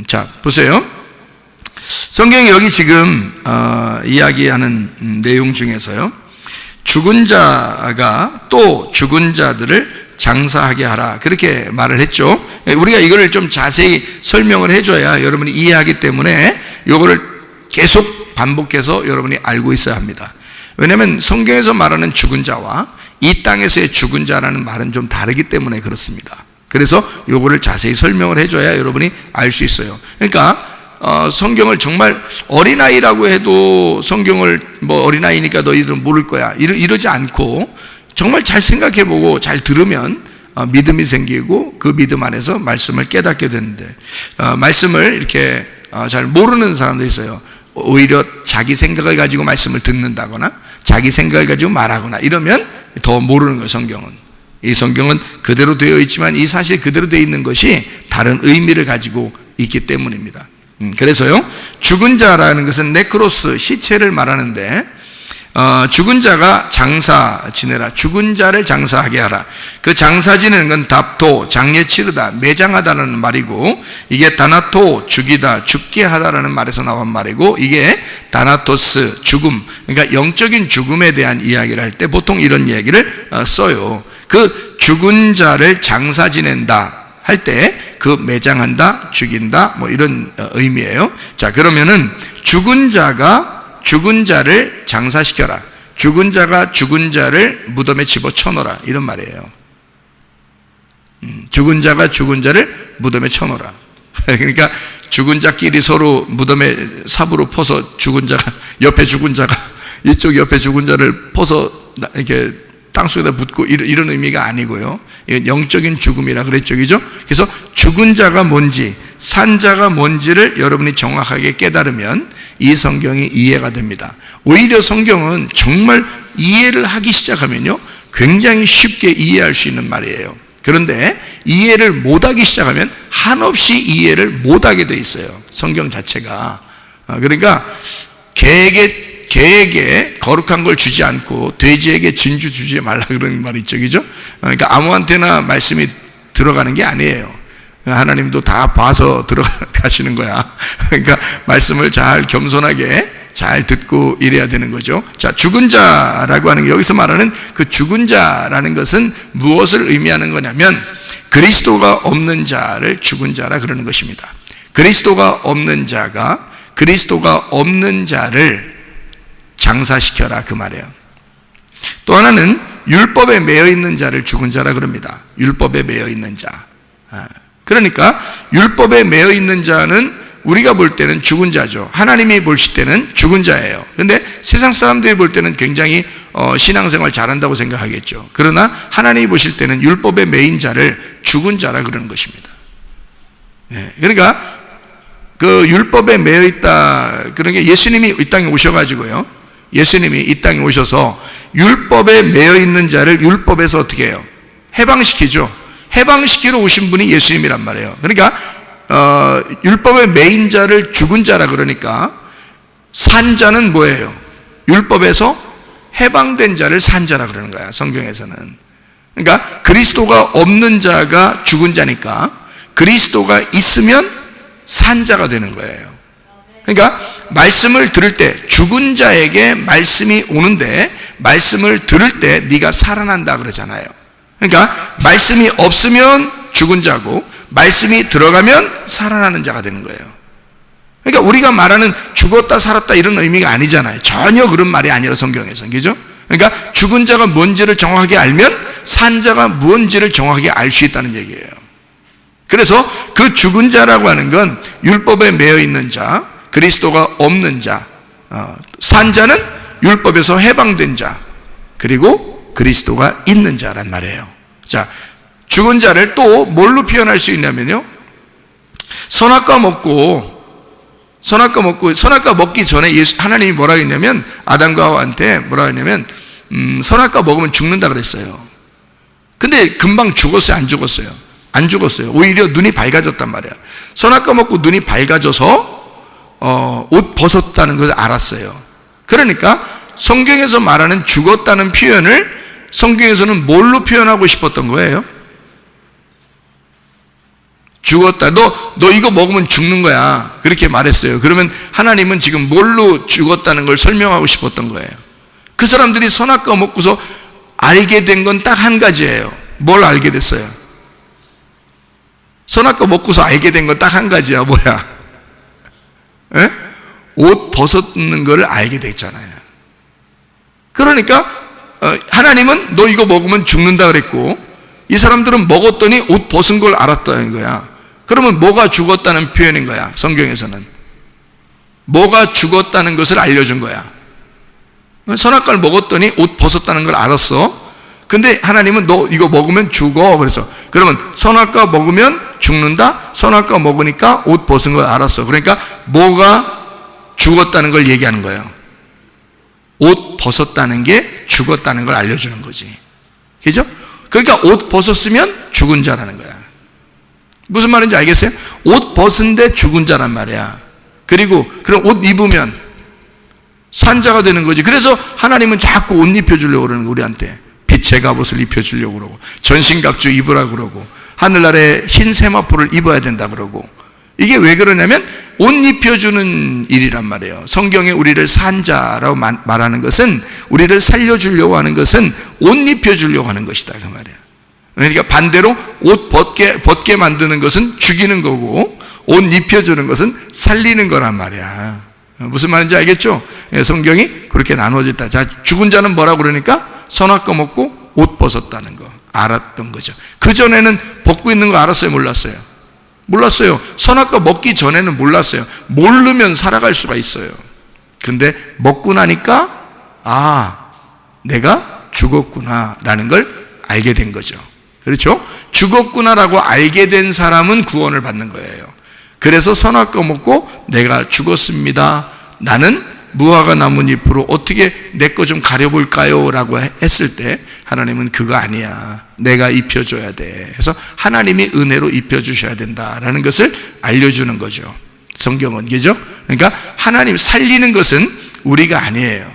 자, 보세요. 성경이 여기 지금 이야기하는 내용 중에서요, 죽은 자가 또 죽은 자들을 장사하게 하라, 그렇게 말을 했죠. 우리가 이거를 좀 자세히 설명을 해줘야 여러분이 이해하기 때문에 이거를 계속 반복해서 여러분이 알고 있어야 합니다. 왜냐하면 성경에서 말하는 죽은 자와 이 땅에서의 죽은 자라는 말은 좀 다르기 때문에 그렇습니다. 그래서 이거를 자세히 설명을 해줘야 여러분이 알 수 있어요. 그러니까 성경을 정말 어린아이라고 해도 성경을 뭐 어린아이니까 너희들은 모를 거야 이러지 않고 정말 잘 생각해보고 잘 들으면 믿음이 생기고 그 믿음 안에서 말씀을 깨닫게 되는데, 말씀을 이렇게 잘 모르는 사람도 있어요. 오히려 자기 생각을 가지고 말씀을 듣는다거나 자기 생각을 가지고 말하거나 이러면 더 모르는 거예요. 성경은, 이 성경은 그대로 되어 있지만 이 사실 그대로 되어 있는 것이 다른 의미를 가지고 있기 때문입니다. 그래서요, 죽은 자라는 것은 네크로스, 시체를 말하는데, 죽은 자가 장사 지내라, 죽은 자를 장사하게 하라. 그 장사 지내는 건 답토, 장례 치르다, 매장하다라는 말이고, 이게 다나토, 죽이다, 죽게 하다라는 말에서 나온 말이고, 이게 다나토스, 죽음, 그러니까 영적인 죽음에 대한 이야기를 할 때 보통 이런 이야기를 써요. 그 죽은 자를 장사 지낸다 할 때 그 매장한다, 죽인다, 뭐 이런 의미예요. 자, 그러면은 죽은 자가 죽은 자를 장사시켜라, 죽은 자가 죽은 자를 무덤에 집어쳐넣어라, 이런 말이에요. 죽은 자가 죽은 자를 무덤에 쳐넣어라. 그러니까 죽은 자끼리 서로 무덤에 삽으로 퍼서 죽은 자가, 옆에 죽은 자가 이쪽 옆에 죽은 자를 퍼서 이렇게 땅속에다 묻고 이런 의미가 아니고요. 이건 영적인 죽음이라 그랬죠, 그죠? 그래서 죽은 자가 뭔지, 산 자가 뭔지를 여러분이 정확하게 깨달으면 이 성경이 이해가 됩니다. 오히려 성경은 정말 이해를 하기 시작하면요, 굉장히 쉽게 이해할 수 있는 말이에요. 그런데 이해를 못하기 시작하면 한없이 이해를 못하게 돼 있어요, 성경 자체가. 그러니까 개에게 거룩한 걸 주지 않고 돼지에게 진주 주지 말라, 그런 말이 있죠, 그죠? 그러니까 아무한테나 말씀이 들어가는 게 아니에요. 하나님도 다 봐서 들어가시는 거야. 그러니까 말씀을 잘 겸손하게 잘 듣고 이래야 되는 거죠. 자, 죽은 자라고 하는 게, 여기서 말하는 그 죽은 자라는 것은 무엇을 의미하는 거냐면, 그리스도가 없는 자를 죽은 자라 그러는 것입니다. 그리스도가 없는 자가 그리스도가 없는 자를 장사시켜라, 그 말이에요. 또 하나는 율법에 매여 있는 자를 죽은 자라 그럽니다. 율법에 매여 있는 자. 그러니까 율법에 매여 있는 자는 우리가 볼 때는 죽은 자죠. 하나님이 보실 때는 죽은 자예요. 그런데 세상 사람들이 볼 때는 굉장히 신앙생활 잘한다고 생각하겠죠. 그러나 하나님이 보실 때는 율법에 매인 자를 죽은 자라 그러는 것입니다. 그러니까 그 율법에 매여 있다, 그런 게 예수님이 이 땅에 오셔가지고요, 예수님이 이 땅에 오셔서 율법에 매여 있는 자를 율법에서 어떻게 해요? 해방시키죠. 해방시키러 오신 분이 예수님이란 말이에요. 그러니까 율법에 매인 자를 죽은 자라 그러니까, 산 자는 뭐예요? 율법에서 해방된 자를 산 자라 그러는 거야, 성경에서는. 그러니까 그리스도가 없는 자가 죽은 자니까 그리스도가 있으면 산 자가 되는 거예요. 그러니까 말씀을 들을 때, 죽은 자에게 말씀이 오는데 말씀을 들을 때 네가 살아난다 그러잖아요. 그러니까 말씀이 없으면 죽은 자고 말씀이 들어가면 살아나는 자가 되는 거예요. 그러니까 우리가 말하는 죽었다 살았다 이런 의미가 아니잖아요. 전혀 그런 말이 아니라 성경에서는, 그죠? 그러니까 죽은 자가 뭔지를 정확하게 알면 산 자가 무엇인지를 정확하게 알 수 있다는 얘기예요. 그래서 그 죽은 자라고 하는 건 율법에 매여 있는 자, 그리스도가 없는 자, 산 자는 율법에서 해방된 자, 그리고 그리스도가 있는 자란 말이에요. 자, 죽은 자를 또 뭘로 표현할 수 있냐면요, 선악과 먹기 전에 하나님이 뭐라고 했냐면, 아담과 하와한테 뭐라고 했냐면, 선악과 먹으면 죽는다 그랬어요. 근데 금방 죽었어요, 안 죽었어요? 안 죽었어요. 오히려 눈이 밝아졌단 말이야. 선악과 먹고 눈이 밝아져서 옷 벗었다는 것을 알았어요. 그러니까 성경에서 말하는 죽었다는 표현을 성경에서는 뭘로 표현하고 싶었던 거예요? 죽었다. 너 이거 먹으면 죽는 거야. 그렇게 말했어요. 그러면 하나님은 지금 뭘로 죽었다는 걸 설명하고 싶었던 거예요. 그 사람들이 선악과 먹고서 알게 된 건 딱 한 가지예요. 뭘 알게 됐어요? 선악과 먹고서 알게 된 건 딱 한 가지야. 뭐야? 에? 옷 벗었는 걸 알게 됐잖아요. 그러니까 하나님은 너 이거 먹으면 죽는다 그랬고, 이 사람들은 먹었더니 옷 벗은 걸 알았다는 거야. 그러면 뭐가 죽었다는 표현인 거야? 성경에서는 뭐가 죽었다는 것을 알려준 거야. 선악과를 먹었더니 옷 벗었다는 걸 알았어. 근데 하나님은 너 이거 먹으면 죽어. 그래서 그러면 선악과 먹으면 죽는다. 선악과 먹으니까 옷 벗은 걸 알았어. 그러니까 뭐가 죽었다는 걸 얘기하는 거예요. 옷 벗었다는 게 죽었다는 걸 알려주는 거지. 그죠? 그러니까 옷 벗었으면 죽은 자라는 거야. 무슨 말인지 알겠어요? 옷 벗은데 죽은 자란 말이야. 그리고 그럼 옷 입으면 산자가 되는 거지. 그래서 하나님은 자꾸 옷 입혀주려고 그러는 거야. 우리한테 빛의 갑옷을 입혀주려고 그러고, 전신갑주 입으라 그러고, 하늘나라에 흰 세마포를 입어야 된다 그러고. 이게 왜 그러냐면 옷 입혀주는 일이란 말이에요. 성경에 우리를 산자라고 말하는 것은, 우리를 살려주려고 하는 것은 옷 입혀주려고 하는 것이다 그 말이에요. 그러니까 반대로 옷 벗게 만드는 것은 죽이는 거고, 옷 입혀주는 것은 살리는 거란 말이야. 무슨 말인지 알겠죠? 성경이 그렇게 나누어졌다. 자, 죽은 자는 뭐라고 그러니까? 선악과 먹고 옷 벗었다는 거 알았던 거죠. 그전에는 벗고 있는 거 알았어요? 몰랐어요? 몰랐어요. 선악과 먹기 전에는 몰랐어요. 모르면 살아갈 수가 있어요. 근데 먹고 나니까 내가 죽었구나 라는 걸 알게 된 거죠. 그렇죠? 죽었구나라고 알게 된 사람은 구원을 받는 거예요. 그래서 선악과 먹고 내가 죽었습니다. 나는 무화과 나뭇잎으로 어떻게 내 거 좀 가려볼까요? 라고 했을 때 하나님은 그거 아니야. 내가 입혀줘야 돼. 그래서 하나님이 은혜로 입혀주셔야 된다라는 것을 알려주는 거죠. 성경은. 그죠? 그러니까 하나님 살리는 것은 우리가 아니에요.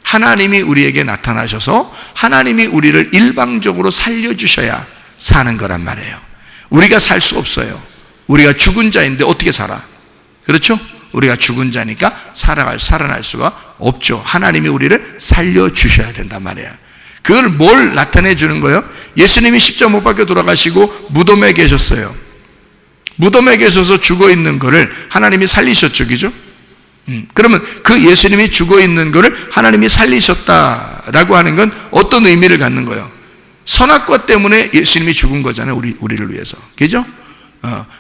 하나님이 우리에게 나타나셔서 하나님이 우리를 일방적으로 살려주셔야 사는 거란 말이에요. 우리가 살 수 없어요. 우리가 죽은 자인데 어떻게 살아? 그렇죠? 우리가 죽은 자니까 살아날 수가 없죠. 하나님이 우리를 살려주셔야 된단 말이에요. 그걸 뭘 나타내 주는 거예요? 예수님이 십자가 못 박혀 돌아가시고 무덤에 계셨어요. 무덤에 계셔서 죽어 있는 거를 하나님이 살리셨죠. 그죠? 그러면 그 예수님이 죽어 있는 거를 하나님이 살리셨다라고 하는 건 어떤 의미를 갖는 거예요? 선악과 때문에 예수님이 죽은 거잖아요. 우리를 위해서. 그죠?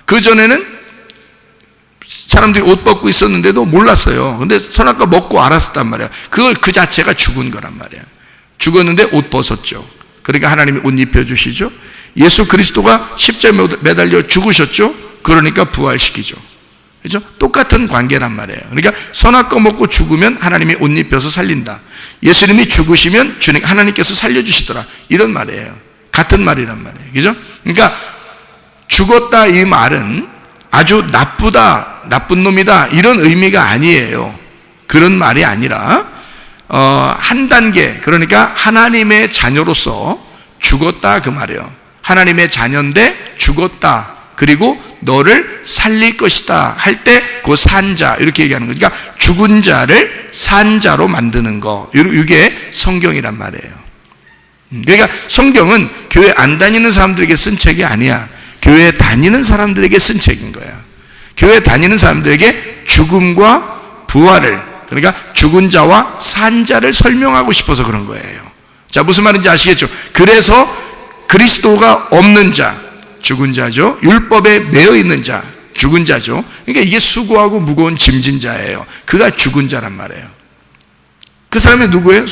그전에는 사람들이 옷 벗고 있었는데도 몰랐어요. 근데 선악과 먹고 알았단 말이에요. 그걸 그 자체가 죽은 거란 말이에요. 죽었는데 옷 벗었죠. 그러니까 하나님이 옷 입혀주시죠. 예수 그리스도가 십자가에 매달려 죽으셨죠. 그러니까 부활시키죠. 그죠? 똑같은 관계란 말이에요. 그러니까 선악과 먹고 죽으면 하나님이 옷 입혀서 살린다. 예수님이 죽으시면 하나님께서 살려주시더라. 이런 말이에요. 같은 말이란 말이에요. 그죠? 그러니까 죽었다 이 말은 아주 나쁘다, 나쁜 놈이다 이런 의미가 아니에요. 그런 말이 아니라 한 단계, 그러니까 하나님의 자녀로서 죽었다 그 말이에요. 하나님의 자녀인데 죽었다. 그리고 너를 살릴 것이다 할 때 그 산자 이렇게 얘기하는 거니까 그러니까 죽은 자를 산자로 만드는 거. 이게 성경이란 말이에요. 그러니까 성경은 교회 안 다니는 사람들에게 쓴 책이 아니야. 교회 다니는 사람들에게 쓴 책인 거야. 교회 다니는 사람들에게 죽음과 부활을, 그러니까 죽은 자와 산 자를 설명하고 싶어서 그런 거예요. 자, 무슨 말인지 아시겠죠? 그래서 그리스도가 없는 자, 죽은 자죠. 율법에 매여 있는 자, 죽은 자죠. 그러니까 이게 수고하고 무거운 짐진 자예요. 그가 죽은 자란 말이에요. 그 사람이 누구예요?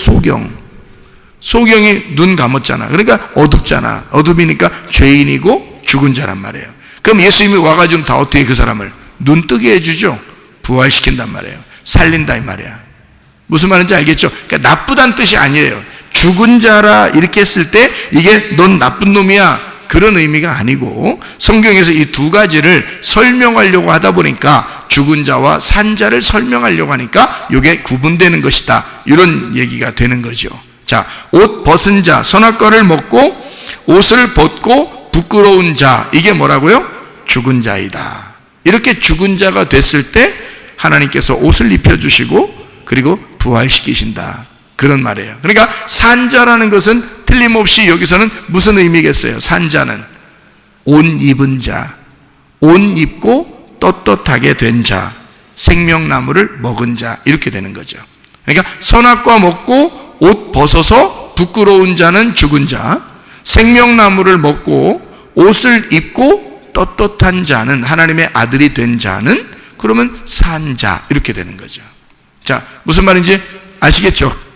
소경이 눈 감았잖아. 그러니까 어둡잖아. 어둠이니까 죄인이고 죽은 자란 말이에요. 그럼 예수님이 와가지고 다 어떻게 그 사람을 눈 뜨게 해주죠. 부활시킨단 말이에요. 살린다 이 말이야. 무슨 말인지 알겠죠? 그러니까 나쁘다는 뜻이 아니에요. 죽은 자라 이렇게 했을 때 이게 넌 나쁜 놈이야 그런 의미가 아니고, 성경에서 이 두 가지를 설명하려고 하다 보니까 죽은 자와 산 자를 설명하려고 하니까 이게 구분되는 것이다 이런 얘기가 되는 거죠. 자, 옷 벗은 자, 선악과를 먹고 옷을 벗고 부끄러운 자, 이게 뭐라고요? 죽은 자이다. 이렇게 죽은 자가 됐을 때 하나님께서 옷을 입혀주시고 그리고 부활시키신다. 그런 말이에요. 그러니까 산자라는 것은 틀림없이 여기서는 무슨 의미겠어요? 산자는 옷 입은 자, 옷 입고 떳떳하게 된 자, 생명나무를 먹은 자, 이렇게 되는 거죠. 그러니까 선악과 먹고 옷 벗어서 부끄러운 자는 죽은 자, 생명나무를 먹고 옷을 입고 떳떳한 자는, 하나님의 아들이 된 자는 그러면 산자, 이렇게 되는 거죠. 자, 무슨 말인지 아시겠죠?